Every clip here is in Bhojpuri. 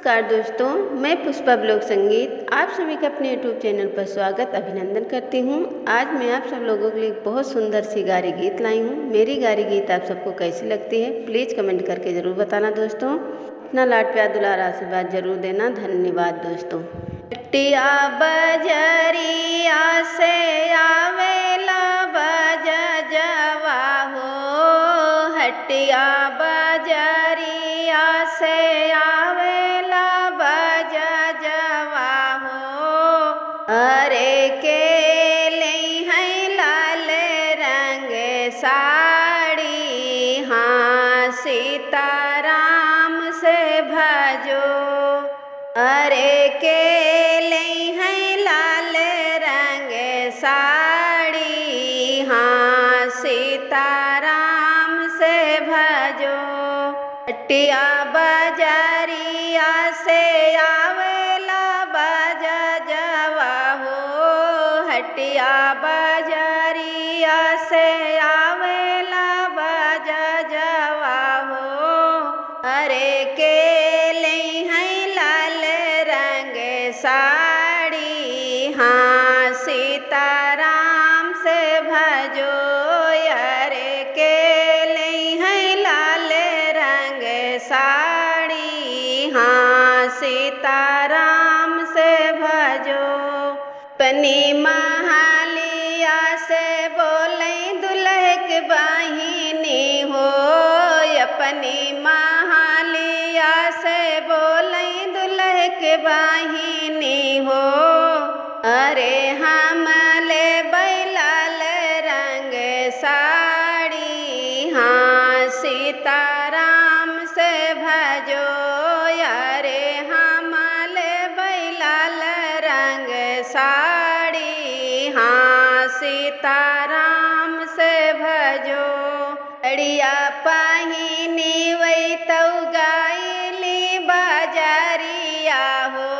नमस्कार दोस्तों, मैं पुष्पा ब्लॉग संगीत आप सभी का अपने यूट्यूब चैनल पर स्वागत अभिनंदन करती हूँ। आज मैं आप सब लोगों के लिए बहुत सुंदर सी गारी गीत लाई हूँ। मेरी गारी गीत आप सबको कैसी लगती है प्लीज़ कमेंट करके ज़रूर बताना दोस्तों। अपना लाड प्यार दुलार आशीर्वाद जरूर देना। धन्यवाद दोस्तों। हटिया बजरिया से आवेला बजवा हो, हटिया बजरिया से आवेला बजवा हो। अरे के ले हैं लाल रंग साड़ी, हाँ सीताराम से भजो। अरे के ले हैं लाल रंग साड़ी, हाँ सीताराम से भजो। हटिया बजरिया से आवेला बजवा हो, हटिया बजरिया से आवेला बजवा हो। अरे के ले हैं लाल रंग साड़ी, हाँ सीताराम से भजो। अरे के ले हैं लाल रंग साड़ी, हाँ सीताराम से भजो। अपनी महालिया से बोले दुल्हक बहिनी हो, अपनी महालिया से बोले दुल्हक बहिनी हो। अरे हम ले बैलाल रंग साड़ी, हाँ सीताराम से भजो। अरे हम ले बैलाल रंग साड़ी, हाँ सीताराम से भजो। अड़िया पहिनी वही तो गायली बाजारिया हो,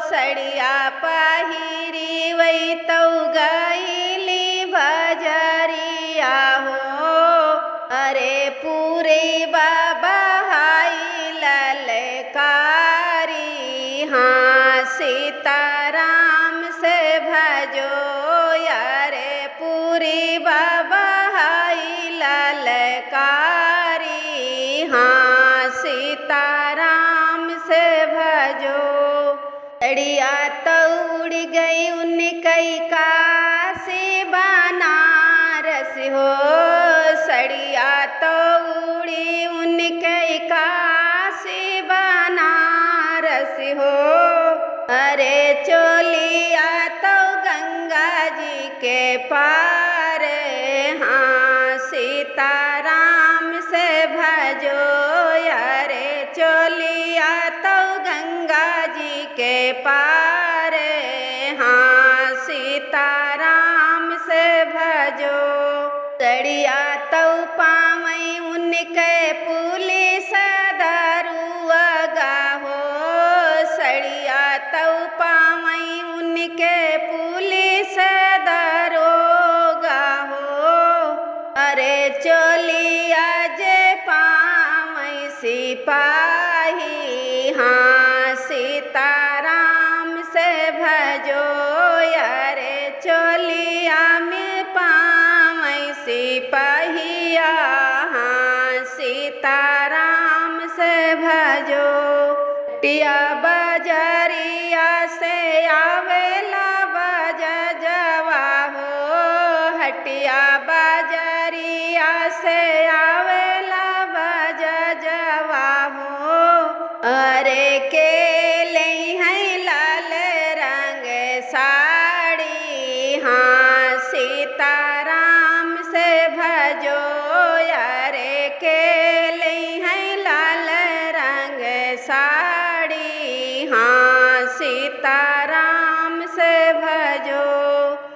सड़िया पहिरी वही तो गायली बाजारिया हो। अरे पूरे बाबा हाई ललकारी, हाँ सीताराम से भजो। अरे पूरी बाबा हाई ललकारी, हाँ सीताराम से भजो। अड़िया तो उड़ गई उनकई काशी बनारस हो, सड़िया तो उड़ी उनकई काशी बनारस हो। अरे चोलिया तो गंगा जी के पार, हाँ सीताराम से भजो। अरे चोलिया तो गंगा जी के पार, हाँ सीताराम से भजो। सड़िया तो पावई उनके पुलिस दरुआ हो, सड़िया तो पावई उनके पुलिस दरोगा हो। अरे चोलिया जे पावई सिपाही, हाँ सीताराम से भजो। अरे चोलिया में पावई सिपाहिया, हाँ सीताराम से भजो। हटिया बजरिया से आवेला बजवा हो, हटिया बजरिया से